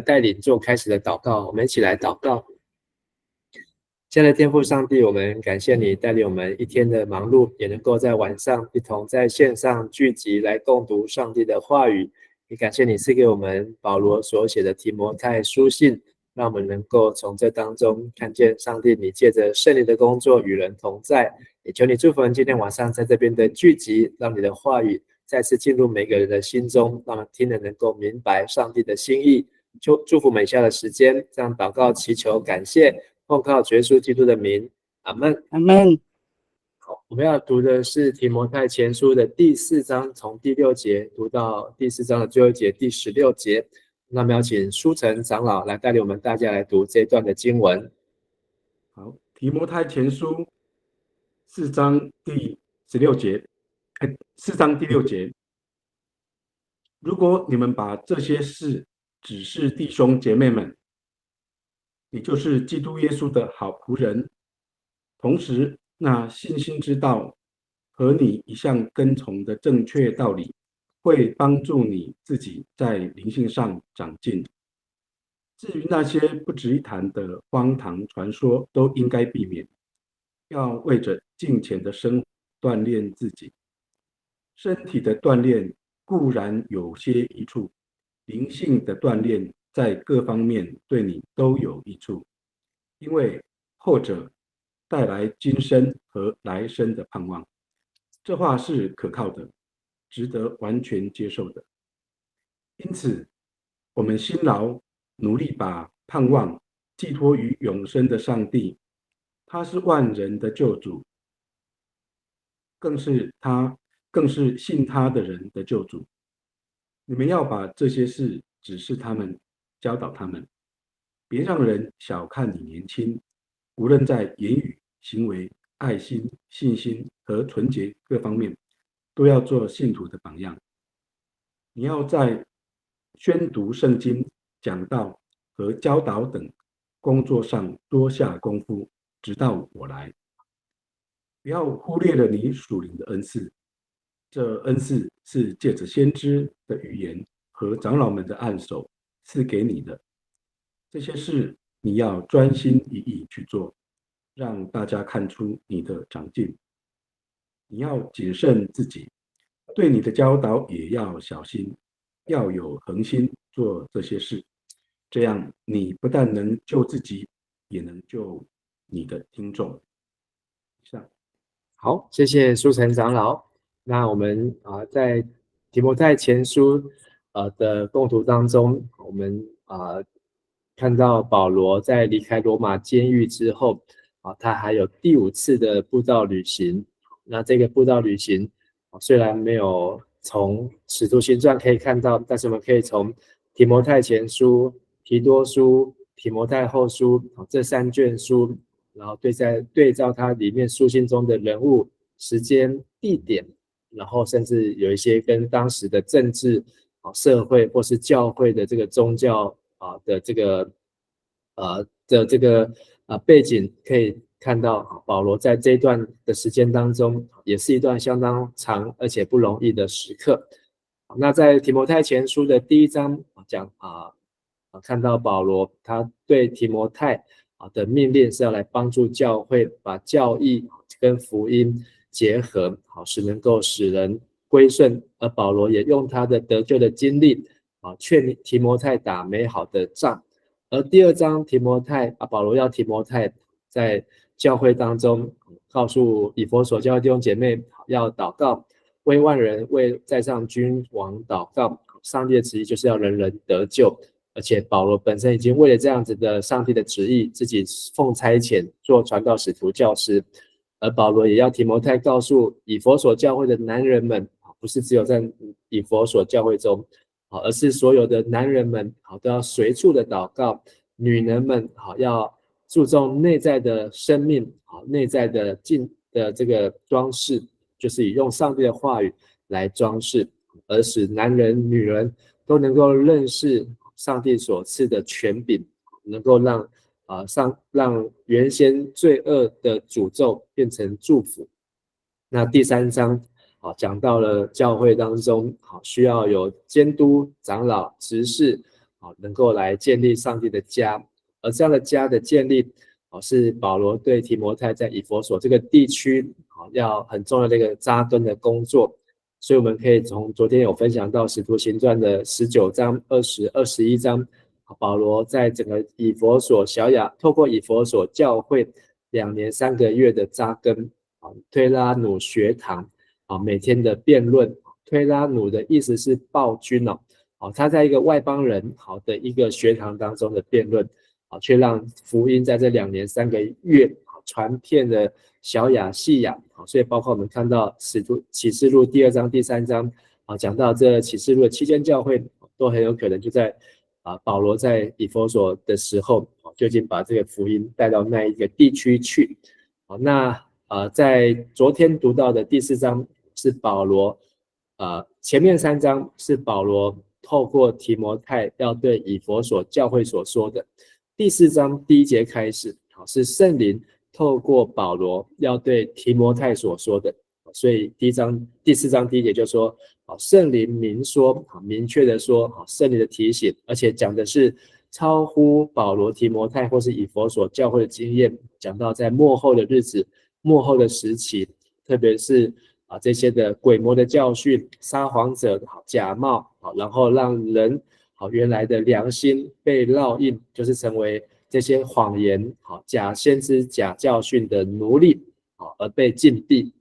带领做开始的祷告，我们一起来祷告。亲爱的天父上帝，我们感谢你带领我们一天的忙碌，也能够在晚上一同在线上聚集来共读上帝的话语。也感谢你赐给我们保罗所写的提摩太书信，让我们能够从这当中看见上帝你借着圣灵的工作与人同在。也求你祝福我们今天晚上在这边的聚集，让你的话语再次进入每个人的心中，让我们听了能够明白上帝的心意。祝福每下的时间，这样祷告祈求感谢，奉靠主耶稣基督的名，阿们。阿们。好，我们要读的是提摩太前书的第4章，从第6节读到第4章的最后一节第16节。那么要请书成长老来带领我们大家来读这一段的经文。好，提摩太前书4章第16节，4章第6节。如果你们把这些事指示弟兄姐妹们，你就是基督耶稣的好仆人。同时，那信心之道和你一向跟从的正确道理，会帮助你自己在灵性上长进。至于那些不值一谈的荒唐传说，都应该避免，要为着敬虔的生活锻炼自己。身体的锻炼固然有些益处，灵性的锻炼在各方面对你都有益处，因为后者带来今生和来生的盼望。这话是可靠的，值得完全接受的。因此，我们辛劳努力把盼望寄托于永生的上帝，他是万人的救主，更是信他的人的救主。你们要把这些事指示他们，教导他们，别让人小看你年轻，无论在言语、行为、爱心、信心和纯洁各方面，都要做信徒的榜样。你要在宣读圣经、讲道和教导等工作上多下功夫，直到我来。不要忽略了你属灵的恩赐，这恩赐是借着先知的预言和长老们的按手赐给你的。这些事你要专心一意去做，让大家看出你的长进。你要谨慎自己，对你的教导也要小心，要有恒心做这些事，这样你不但能救自己，也能救你的听众。好，谢谢书成长老。那我们在提摩太前书的共读当中，我们看到保罗在离开罗马监狱之后他还有第5次的布道旅行。那这个布道旅行虽然没有从使徒行传可以看到，但是我们可以从提摩太前书、提多书、提摩太后书这3卷书，然后对照它里面书信中的人物、时间、地点，然后甚至有一些跟当时的政治、社会或是教会的这个宗教的这个背景，可以看到保罗在这一段的时间当中，也是一段相当长而且不容易的时刻。那在提摩太前书的第1章讲看到保罗他对提摩太的命令是要来帮助教会把教义跟福音结合，使能够使人归顺。而保罗也用他的得救的经历劝提摩太打美好的仗。而第2章保罗要提摩太在教会当中告诉以弗所教会弟兄姐妹要祷告，为万人为在上君王祷告，上帝的旨意就是要人人得救。而且保罗本身已经为了这样子的上帝的旨意，自己奉差遣做传道使徒教师。而保罗也要提摩太告诉以弗所教会的男人们，不是只有在以弗所教会中，而是所有的男人们都要随处的祷告，女人们要注重内在的生命，内在的这个装饰，就是以用上帝的话语来装饰，而使男人女人都能够认识上帝所赐的权柄，能够让原先罪恶的诅咒变成祝福。那第3章讲到了教会当中需要有监督、长老、执事能够来建立上帝的家，而这样的家的建立是保罗对提摩太在以弗所这个地区要很重要的一个扎根的工作。所以我们可以从昨天有分享到使徒行传的19章、20、21章，保罗在整个以弗所小亚透过以弗所教会2年3个月的扎根，推拉努学堂每天的辩论。推拉努的意思是暴君他在一个外邦人的一个学堂当中的辩论却让福音在这2年3个月传遍了小亚细亚。所以包括我们看到启示录第2章第3章讲到这启示录的7间教会都很有可能就在保罗在以弗所的时候就已经把这个福音带到那一个地区去。那在昨天读到的第4章是保罗前面3章是保罗透过提摩太要对以弗所教会所说的，第4章第1节开始是圣灵透过保罗要对提摩太所说的。所以第4章第1节就说圣灵明说，明确的说圣灵的提醒，而且讲的是超乎保罗提摩太或是以弗所教会的经验，讲到在末后的日子末后的时期，特别是这些的鬼魔的教训，撒谎者假冒然后让人原来的良心被烙印，就是成为这些谎言假先知假教训的奴隶而被禁闭，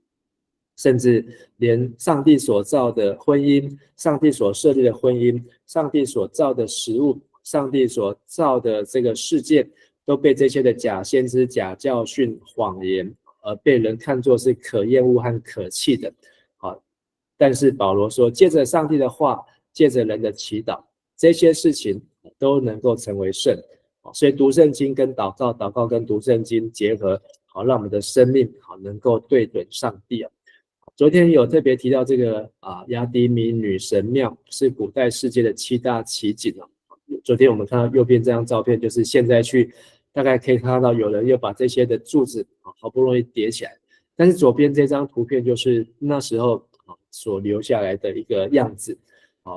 甚至连上帝所造的婚姻，上帝所设立的婚姻，上帝所造的食物，上帝所造的这个世界都被这些的假先知假教训谎言而被人看作是可厌恶和可弃的。但是保罗说借着上帝的话，借着人的祈祷，这些事情都能够成为圣。所以读圣经跟祷告，祷告跟读圣经结合，让我们的生命能够对准上帝。昨天有特别提到这个亚底米女神庙是古代世界的7大奇景。昨天我们看到右边这张照片，就是现在去大概可以看到有人又把这些的柱子好不容易叠起来，但是左边这张图片就是那时候所留下来的一个样子，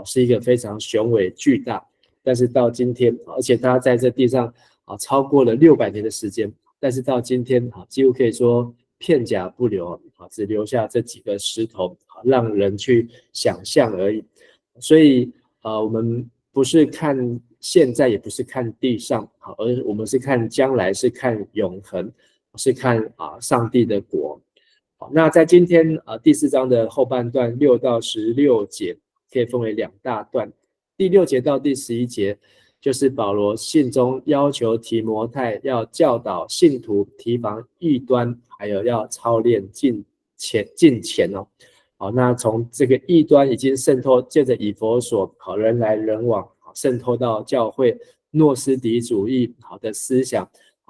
是一个非常雄伟巨大，但是到今天，而且它在这地上超过了600年的时间，但是到今天几乎可以说片甲不留，只留下这几个石头让人去想象而已。所以我们不是看现在，也不是看地上，而我们是看将来，是看永恒，是看上帝的国。那在今天第4章的后半段6到16节可以分为2大段。第6节到第11节就是保罗信中要求提摩太要教导信徒提防异端，还有要操练敬虔那从这个异端已经渗透，借着以弗所人来人往渗透到教会，诺斯底主义的思想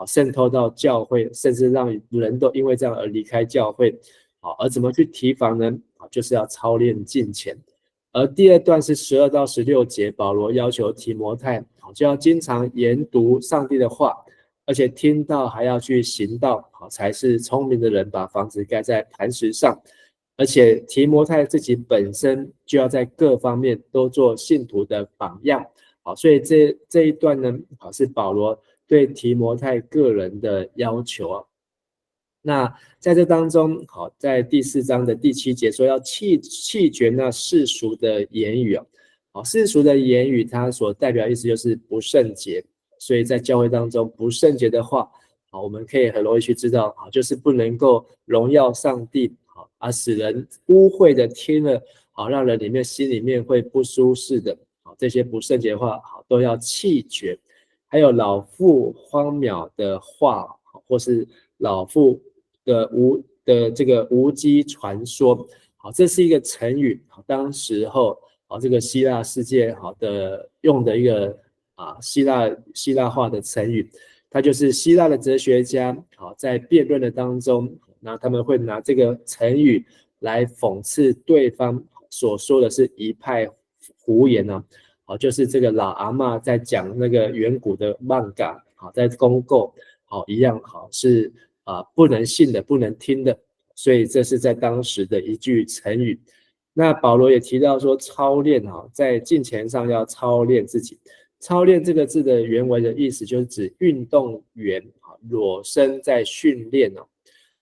渗透到教会，甚至让人都因为这样而离开教会。而怎么去提防呢？就是要操练敬虔。而第2段是12到16节，保罗要求提摩太就要经常研读上帝的话，而且听到还要去行道，才是聪明的人把房子盖在磐石上。而且提摩太自己本身就要在各方面都做信徒的榜样。所以这一段呢是保罗对提摩太个人的要求。那在这当中在第4章的第7节说要弃绝那世俗的言语世俗的言语它所代表意思就是不圣洁，所以在教会当中不圣洁的话我们可以很容易去知道就是不能够荣耀上帝使人污秽的听了让人心里面会不舒适的这些不圣洁的话都要弃绝。还有老妇荒渺的话，或是老妇的这个无稽传说，这是一个成语，当时候这个希腊世界的用的一个希腊化的成语，它就是希腊的哲学家在辩论的当中，那他们会拿这个成语来讽刺对方所说的是一派胡言就是这个老阿嬷在讲那个远古的漫画在公购一样是不能信的，不能听的，所以这是在当时的一句成语。那保罗也提到说操练在敬虔上要操练自己，操练这个字的原文的意思就是指运动员裸身在训练哦。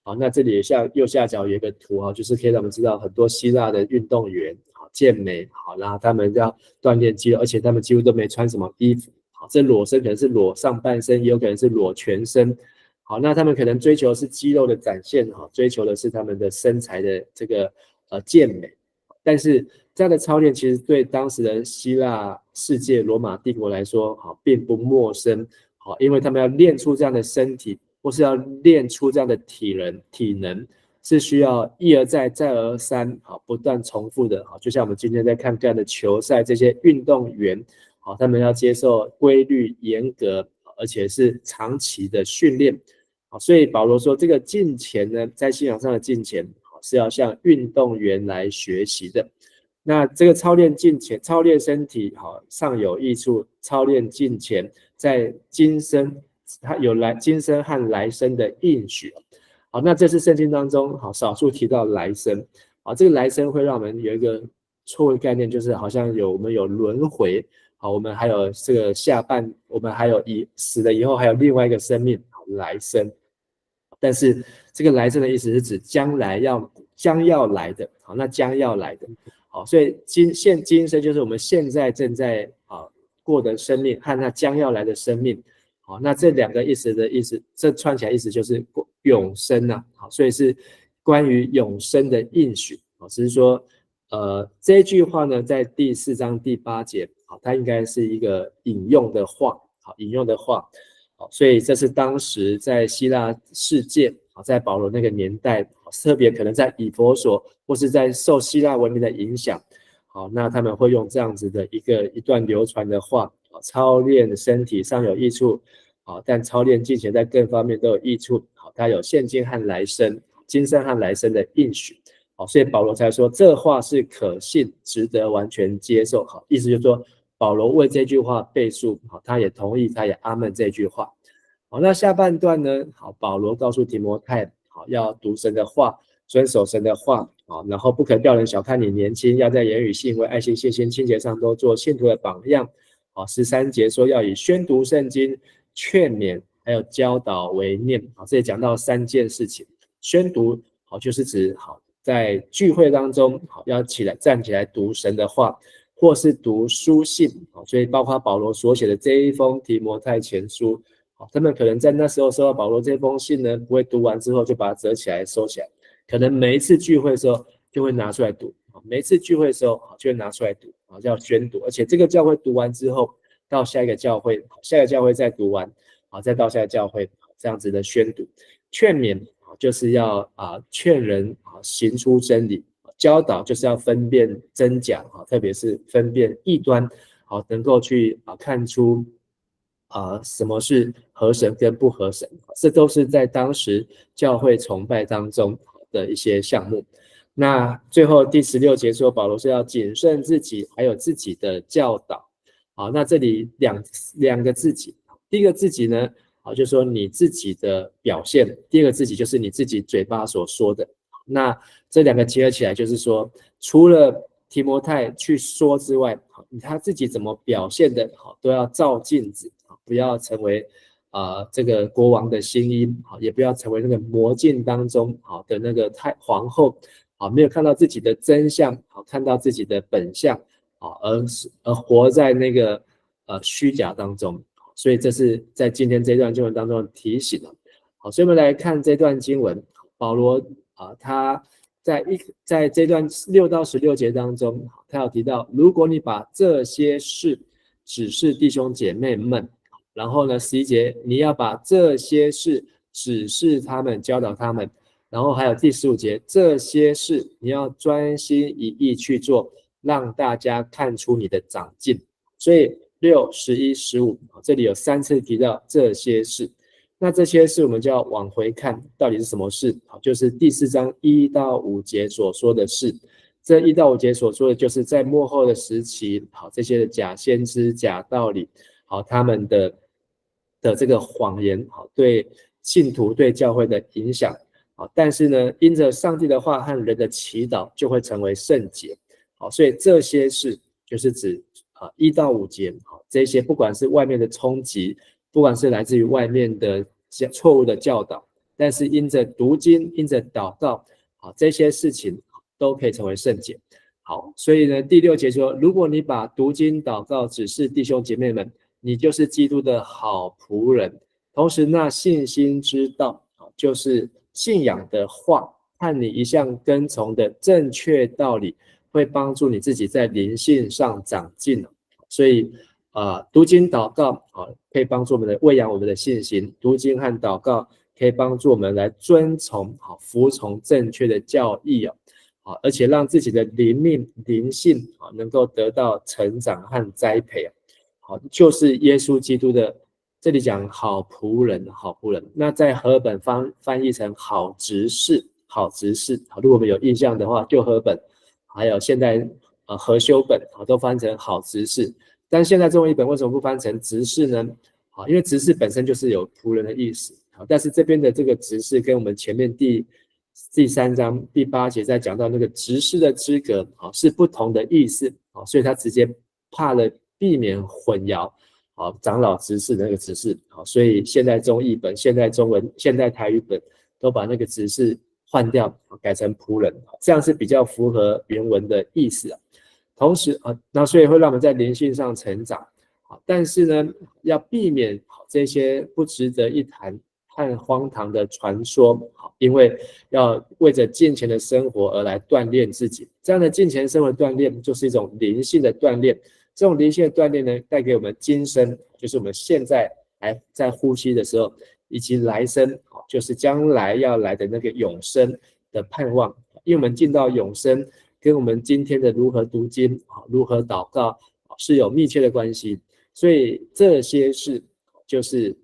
好，那这里右下角有一个图啊，就是可以让我们知道很多希腊的运动员健美，好，然后他们要锻炼肌肉，而且他们几乎都没穿什么衣服。好，这裸身可能是裸上半身，也有可能是裸全身。好，那他们可能追求的是肌肉的展现，追求的是他们的身材的这个健美。但是这样的操练其实对当时的希腊世界罗马帝国来说，并不陌生，因为他们要练出这样的身体，或是要练出这样的体能，是需要一而再再而三不断重复的。就像我们今天在看这样的球赛，这些运动员他们要接受规律严格而且是长期的训练。所以保罗说这个敬虔呢，在信仰上的敬虔是要向运动员来学习的。那这个操练敬虔，操练身体上有益处，操练敬虔在今生它有今生和来生的应许。好，那这是圣经当中少数提到来生。这个来生会让我们有一个错误概念，就是好像我们有轮回，我们还有这个我们还有死了以后还有另外一个生命来生。但是这个来生的意思是指将要来的。好，那将要来的。好，所以今生就是我们现在正在过的生命和那将要来的生命。好，那这两个意思，这串起来意思就是永生啊。好，所以是关于永生的应许。只是说这一句话呢，在第4章第8节，它应该是一个引用的话。所以这是当时在希腊世界，在保罗那个年代，特别可能在以弗所或是在受希腊文明的影响，那他们会用这样子的一段流传的话，操练身体上有益处，但操练敬虔在各方面都有益处，它有现今和来生，今生和来生的应许。所以保罗才说这话是可信，值得完全接受。意思就是说保罗为这句话背书，他也同意，他也阿们这句话。好，那下半段呢，保罗告诉提摩太，要读神的话，遵守神的话，然后不可掉人小看你年轻，要在言语行为爱心信心清洁上都做信徒的榜样。13节说要以宣读圣经、劝勉还有教导为念。这里讲到3件事情。宣读就是指在聚会当中要站起来读神的话，或是读书信。所以包括保罗所写的这一封提摩太前书，他们可能在那时候收到保罗这封信呢，不会读完之后就把它折起来收起来，可能每一次聚会的时候就会拿出来读，每一次聚会的时候就会拿出来读，叫宣读。而且这个教会读完之后，到下一个教会，再读完，再到下一个教会，这样子的宣读。劝勉就是要劝人行出真理，教导就是要分辨真假，特别是分辨异端，能够去看出什么是合神跟不合神。这都是在当时教会崇拜当中的一些项目。那最后第16节说保罗是要谨慎自己还有自己的教导。那这里两个自己，第一个自己呢就是说你自己的表现，第二个自己就是你自己嘴巴所说的。那这两个结合起来就是说，除了提摩太去说之外，他自己怎么表现的都要照镜子，不要成为这个国王的新衣，也不要成为那个魔镜当中的那个皇后，没有看到自己的真相，看到自己的本相，而活在那个虚假当中。所以这是在今天这段经文当中的提醒。好，所以我们来看这段经文，保罗他在这段6到16节当中，他有提到，如果你把这些事指示弟兄姐妹们，然后呢11节你要把这些事指示他们，教导他们，然后还有第15节这些事你要专心一意去做，让大家看出你的长进。所以6、11、15这里有3次提到这些事。那这些事我们就要往回看，到底是什么事？就是第4章1到5节所说的事。这1到5节所说的就是在末后的时期，这些的假先知、假道理，他们的这个谎言，对信徒、对教会的影响。但是呢，因着上帝的话和人的祈祷，就会成为圣洁。所以这些事就是指1到5节，这些不管是外面的冲击，不管是来自于外面的错误的教导，但是因着读经，因着祷告，这些事情都可以成为圣洁。好，所以呢，第6节说，如果你把读经祷告指示弟兄姐妹们，你就是基督的好仆人。同时，那信心之道，就是信仰的话和你一向跟从的正确道理，会帮助你自己在灵性上长进。所以读经祷告可以帮助我们喂养我们的信心，读经和祷告可以帮助我们来遵从服从正确的教义，而且让自己的灵性能够得到成长和栽培，就是耶稣基督的，这里讲好仆人，那在和合本翻译成好执事，如果我们有印象的话，旧和合本还有现在和修本都翻成好执事，但现在中文译本为什么不翻成执事呢？因为执事本身就是有仆人的意思，但是这边的这个执事跟我们前面第3章第8节在讲到那个执事的资格是不同的意思，所以他直接怕了避免混淆长老执事的那个执事，所以现代中译本、现代中文、现代台语本都把那个执事换掉，改成仆人，这样是比较符合原文的意思。同时那所以会让我们在灵性上成长，但是呢，要避免这些不值得一谈和荒唐的传说，因为要为着敬虔的生活而来锻炼自己。这样的敬虔生活锻炼就是一种灵性的锻炼，这种灵性的锻炼呢，带给我们今生，就是我们现在还在呼吸的时候，以及来生，就是将来要来的那个永生的盼望。因为我们进到永生，跟我们今天的如何读经、如何祷告是有密切的关系。所以这些事就是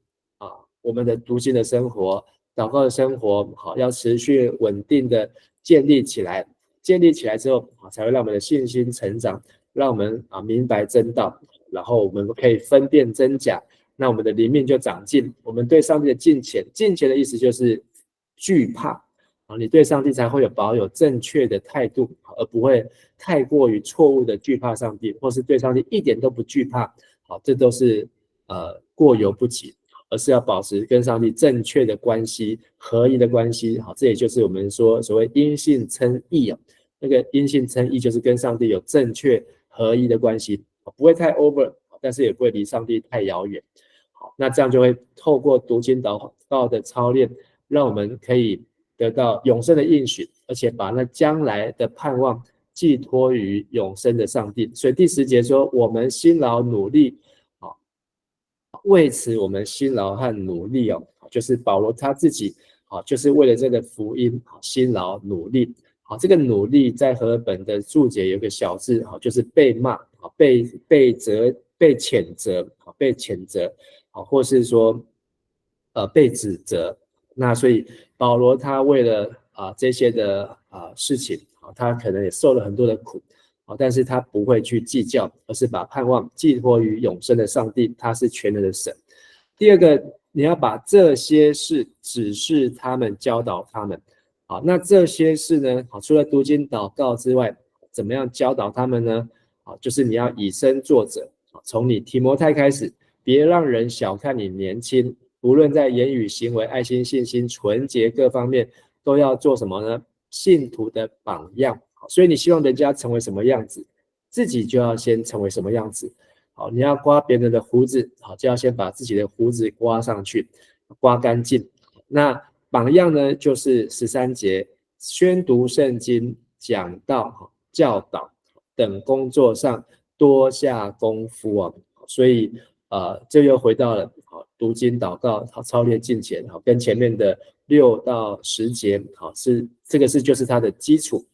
我们的读经的生活、祷告的生活，要持续稳定的建立起来。建立起来之后，才会让我们的信心成长，让我们明白真道，然后我们可以分辨真假，那我们的灵命就长进。我们对上帝的敬虔，敬虔的意思就是惧怕，你对上帝才会保有正确的态度，而不会太过于错误的惧怕上帝，或是对上帝一点都不惧怕，这都是过犹不及，而是要保持跟上帝正确的关系、合一的关系。这也就是我们说所谓因信称义，那个因信称义就是跟上帝有正确合一的关系，不会太 over， 但是也不会离上帝太遥远。那这样就会透过读经祷告的操练，让我们可以得到永生的应许，而且把那将来的盼望寄托于永生的上帝。所以第10节说，我们辛劳努力，为此我们辛劳和努力，就是保罗他自己就是为了这个福音辛劳努力。这个努力在和合本的注解有个小字，就是被骂、被谴责，或是说被指责。那所以保罗他为了这些的事情，他可能也受了很多的苦，但是他不会去计较，而是把盼望寄托于永生的上帝，他是全能的神。第二个，你要把这些事指示他们，教导他们。那这些事呢，除了读经祷告之外，怎么样教导他们呢？就是你要以身作则，从你提摩太开始，别让人小看你年轻，无论在言语、行为、爱心、信心、纯洁各方面，都要做什么呢？信徒的榜样。所以你希望人家成为什么样子，自己就要先成为什么样子。你要刮别人的胡子，就要先把自己的胡子刮上去，刮干净。那榜样呢，就是13节，宣读圣经、讲道、教导等工作上多下功夫。所以这又回到了读经祷告操练敬虔，跟前面的6到10节这个就是它的基础。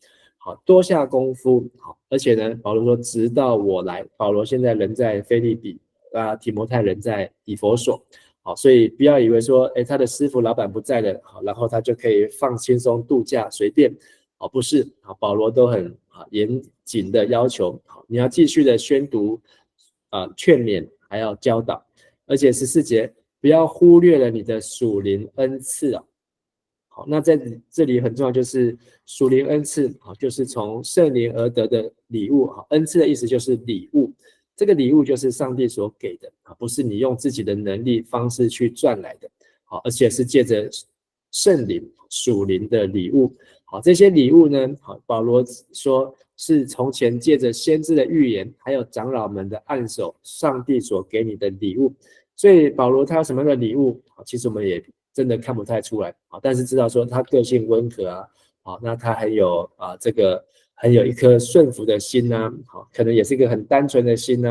多下功夫，而且呢，保罗说直到我来。保罗现在人在腓立比，提摩太人在以弗所，所以不要以为说他的师傅老板不在了，然后他就可以放轻松度假随便，不是，保罗都很严谨的要求，你要继续的宣读劝勉，还要教导。而且14节不要忽略了你的属灵恩赐。好，那在这里很重要，就是属灵恩赐，就是从圣灵而得的礼物。恩赐的意思就是礼物，这个礼物就是上帝所给的不是你用自己的能力方式去赚来的，而且是借着圣灵属灵的礼物。这些礼物呢，保罗说是从前借着先知的预言，还有长老们的按手，上帝所给你的礼物。所以保罗他有什么样的礼物，其实我们也真的看不太出来，但是知道说他个性温和那他很有很有一颗顺服的心可能也是一个很单纯的心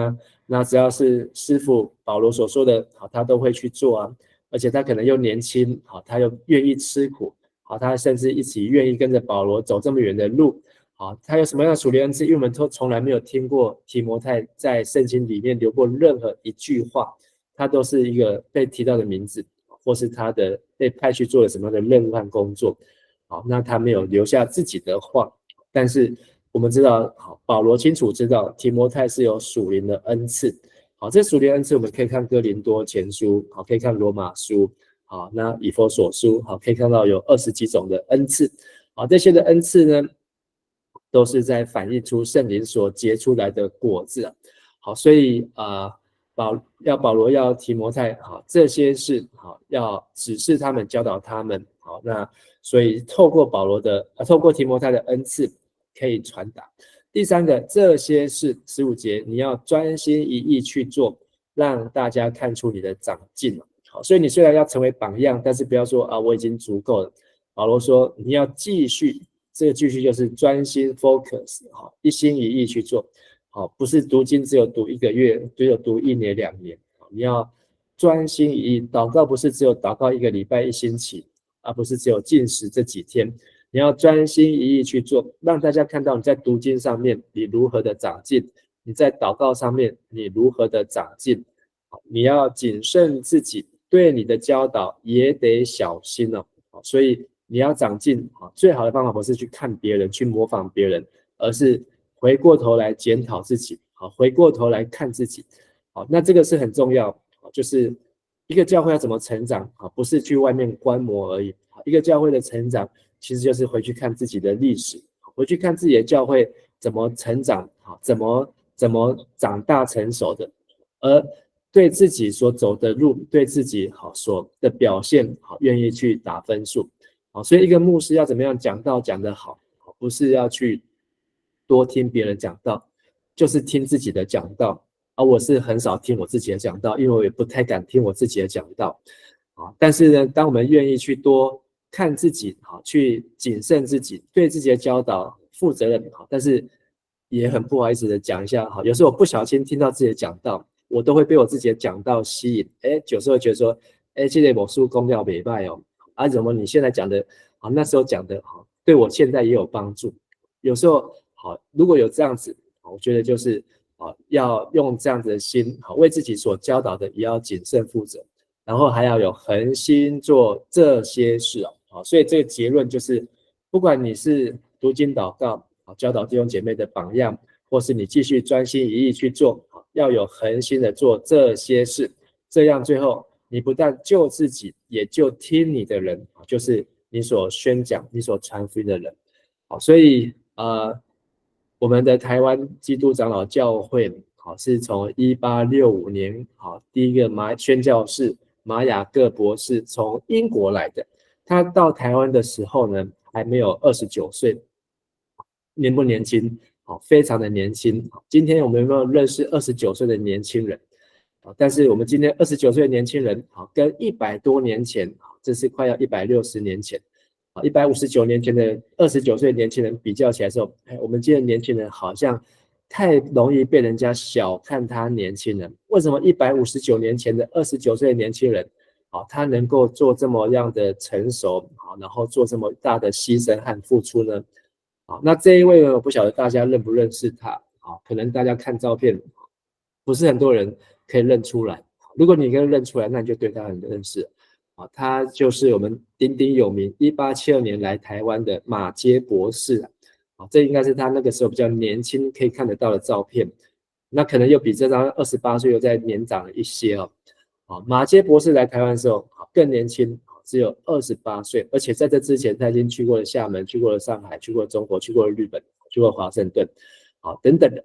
那只要是师父保罗所说的他都会去做而且他可能又年轻他又愿意吃苦他甚至一起愿意跟着保罗走这么远的路他有什么样的属灵恩赐？因为我们都从来没有听过提摩太在圣经里面留过任何一句话，他都是一个被提到的名字，或是他的被派去做了什么样的任务和工作。那他没有留下自己的话，但是我们知道，保罗清楚知道提摩太是有属灵的恩赐。这属灵恩赐我们可以看哥林多前书，可以看罗马书，那以弗所书，可以看到有20几种的恩赐。这些的恩赐呢，都是在反映出圣灵所结出来的果子所以保罗要提摩太这些事要指示他们教导他们那所以透过提摩太的恩赐可以传达。第三个，这些事15节你要专心一意去做，让大家看出你的长进所以你虽然要成为榜样，但是不要说我已经足够了。保罗说你要继续，这个继续就是专心 focus 一心一意去做不是读经只有读1个月，只有读1年2年，你要专心一意。祷告不是只有祷告1个礼拜1星期，而不是只有禁食这几天，你要专心一意去做，让大家看到你在读经上面你如何的长进，你在祷告上面你如何的长进。你要谨慎自己，对你的教导也得小心所以你要长进最好的方法不是去看别人去模仿别人，而是回过头来检讨自己回过头来看自己那这个是很重要就是一个教会要怎么成长不是去外面观摩而已，一个教会的成长其实就是回去看自己的历史，回去看自己的教会怎么成长怎么长大成熟的，而对自己所走的路，对自己所的表现愿意去打分数所以一个牧师要怎么样讲道讲得好，不是要去多听别人讲道，就是听自己的讲道我是很少听我自己的讲道，因为我也不太敢听我自己的讲道但是呢，当我们愿意去多看自己去谨慎自己，对自己的教导负责任但是也很不好意思的讲一下有时候我不小心听到自己的讲道，我都会被我自己的讲道吸引有时候觉得说这个某书公料不错怎么你现在讲的那时候讲的对我现在也有帮助。有时候如果有这样子我觉得就是要用这样子的心为自己所教导的也要谨慎负责，然后还要有恒心做这些事所以这个结论就是不管你是读经祷告教导弟兄姐妹的榜样，或是你继续专心一意去做要有恒心的做这些事，这样最后你不但救自己，也救听你的人，就是你所宣讲你所传福音的人所以我们的台湾基督长老教会是从1865年第一个宣教士马雅各博士从英国来的，他到台湾的时候呢还没有29岁，年不年轻非常的年轻。今天我们有没有认识29岁的年轻人但是我们今天29岁的年轻人跟100多年前，这是快要160年前159年前的29岁的年轻人比较起来的时候，我们今天的年轻人好像太容易被人家小看他年轻人。为什么159年前的29岁的年轻人他能够做这么样的成熟然后做这么大的牺牲和付出呢那这一位呢，我不晓得大家认不认识他可能大家看照片不是很多人可以认出来，如果你可以认出来，那你就对他很认识他就是我们鼎鼎有名1872年来台湾的马偕博士这应该是他那个时候比较年轻可以看得到的照片，那可能又比这张28岁又再年长了一些马偕博士来台湾的时候更年轻，只有28岁，而且在这之前他已经去过了厦门，去过了上海，去过了中国，去过了日本，去过了华盛顿等等的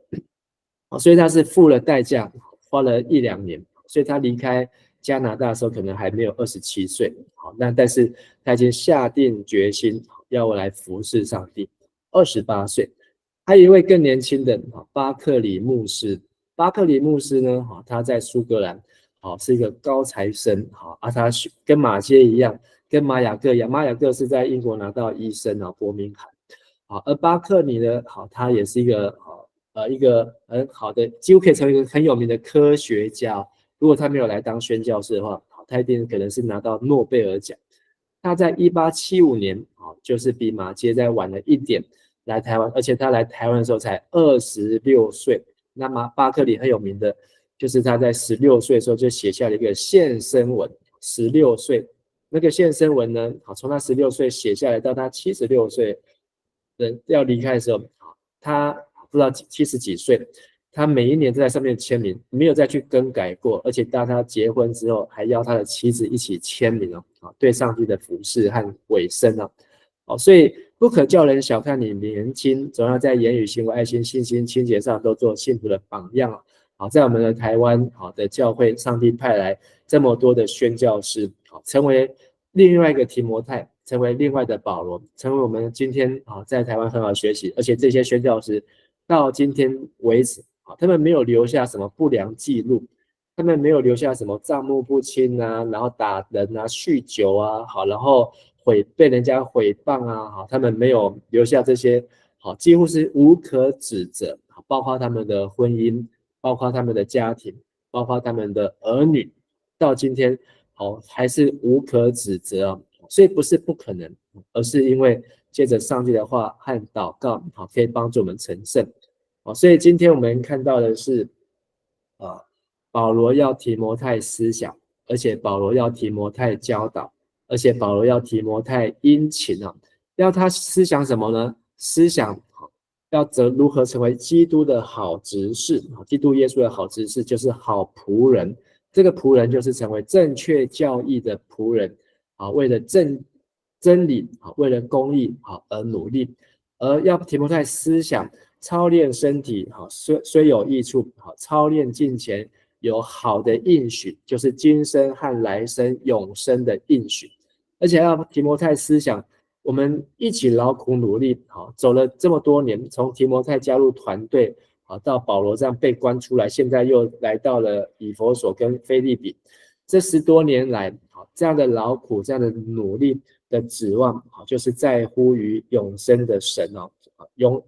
所以他是付了代价，花了1-2年，所以他离开加拿大的时候可能还没有27岁，但是他已经下定决心要来服侍上帝。28岁，还有一位更年轻的巴克里牧师。巴克里牧师呢，他在苏格兰是一个高材生，他跟马歇一样，跟马雅各一样，马雅各是在英国拿到医生伯明翰，而巴克里呢，他也是一个很好的，几乎可以成为一个很有名的科学家。如果他没有来当宣教士的话，他一定可能是拿到诺贝尔奖。他在1875年就是比马偕再晚了1点来台湾，而且他来台湾的时候才26岁。那么巴克里很有名的就是他在16岁的时候就写下了一个献身文，16岁那个献身文呢，从他16岁写下来到他76岁要离开的时候，他不知道70几岁，他每一年都在上面签名，没有再去更改过，而且当他结婚之后，还邀他的妻子一起签名对上帝的服事和委身所以不可叫人小看你年轻，总要在言语、行为、爱心、信心、清洁上都做信徒的榜样在我们的台湾的教会，上帝派来这么多的宣教师，成为另外一个提摩太，成为另外的保罗，成为我们今天在台湾很好学习，而且这些宣教师到今天为止他们没有留下什么不良记录，他们没有留下什么账目不清然后打人酗酒然后被人家诽谤他们没有留下这些几乎是无可指责，包括他们的婚姻，包括他们的家庭，包括他们的儿女，到今天还是无可指责所以不是不可能，而是因为借着上帝的话和祷告可以帮助我们成圣所以今天我们看到的是保罗要提摩太思想，而且保罗要提摩太教导，而且保罗要提摩太殷勤要他思想什么呢？思想要如何成为基督的好执事，基督耶稣的好执事就是好仆人，这个仆人就是成为正确教义的仆人为了真理为了公义而努力，而要提摩太思想操练身体虽有益处，操练敬虔有好的应许，就是今生和来生永生的应许，而且要提摩太思想我们一起劳苦努力走了这么多年，从提摩太加入团队到保罗这样被关出来，现在又来到了以弗所跟腓立比，这10多年来这样的劳苦，这样的努力的指望就是在乎于永生的神永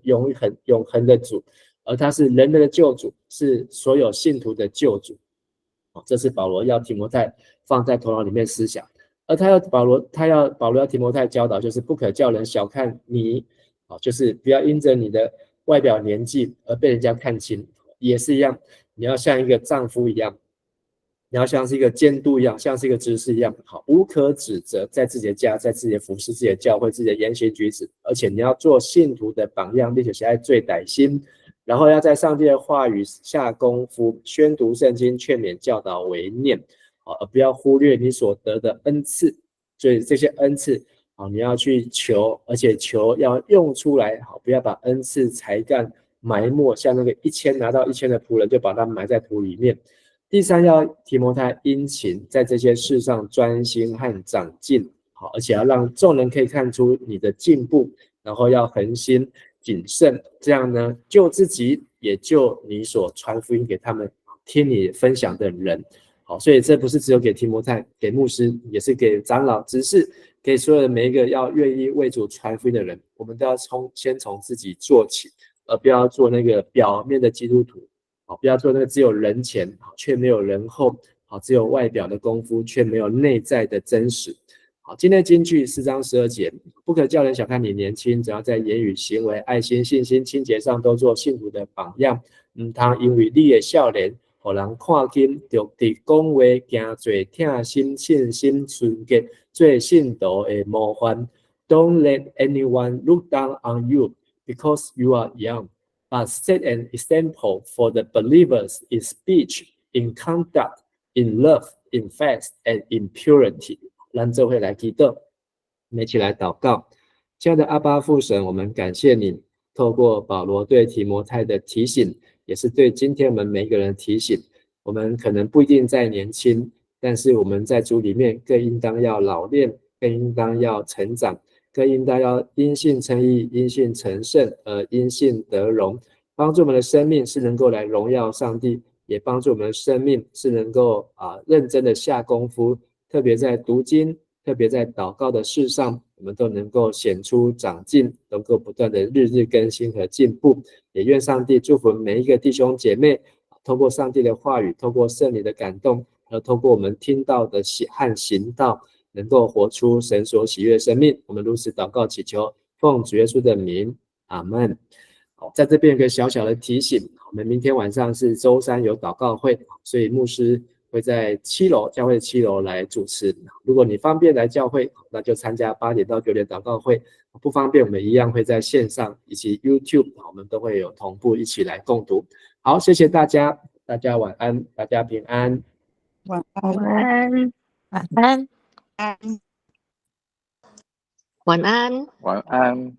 恒的主，而他是人的救主，是所有信徒的救主这是保罗要提摩太放在头脑里面思想，而保罗要提摩太教导，就是不可叫人小看你就是不要因着你的外表年纪而被人家看轻，也是一样，你要像一个丈夫一样，你要像是一个监督一样，像是一个执事一样无可指责，在自己的家，在自己的服侍，自己的教会，自己的言行举止，而且你要做信徒的榜样，并且写在最歹心，然后要在上帝的话语下功夫，宣读圣经，劝勉教导为念而不要忽略你所得的恩赐，所以这些恩赐你要去求，而且求要用出来不要把恩赐才干埋没，像那个拿到1000的仆人就把它埋在土里面。第3，要提摩太殷勤，在这些事上专心和长进而且要让众人可以看出你的进步，然后要恒心谨慎，这样呢救自己也救你所传福音给他们听你分享的人所以这不是只有给提摩太，给牧师，也是给长老执事，给所有的每一个要愿意为主传福音的人，我们都要先从自己做起，而不要做那个表面的基督徒不要做那个只有人前却没有人后只有外表的功夫却没有内在的真实今天的金句4章12节，不可叫人小看你年轻，只要在言语、行为、爱心、信心、清洁上都做信徒的榜样，通因为你的少年予人看见，就伫讲话行做疼心信心纯洁做信徒的模范。Don't let anyone look down on you because you are young, but set an example for the believers in speech, in conduct, in love, in faith, and in purity. 让这会来祈祷，我们一起来祷告。亲爱的阿爸父神，我们感谢你透过保罗对提摩太的提醒，也是对今天我们每一个人的提醒。我们可能不一定在年轻，但是我们在主里面更应当要老练，更应当要成长，更应当要因信称义，因信成圣，因信得荣，帮助我们的生命是能够来荣耀上帝，也帮助我们的生命是能够认真的下功夫，特别在读经，特别在祷告的事上，我们都能够显出长进，能够不断的日日更新和进步。也愿上帝祝福每一个弟兄姐妹，透过上帝的话语，透过圣灵的感动，透过我们听到的和行道，能够活出神所喜悦的生命。我们如此祷告祈求，奉主耶稣的名，阿们。在这边有个小小的提醒，我们明天晚上是周三有祷告会，所以牧师会在7楼，教会7楼来主持。如果你方便来教会，那就参加8点到9点祷告会；不方便，我们一样会在线上以及 YouTube， 我们都会有同步一起来共读。好，谢谢大家，大家晚安，大家平安。晚安，晚安，晚安。晚安。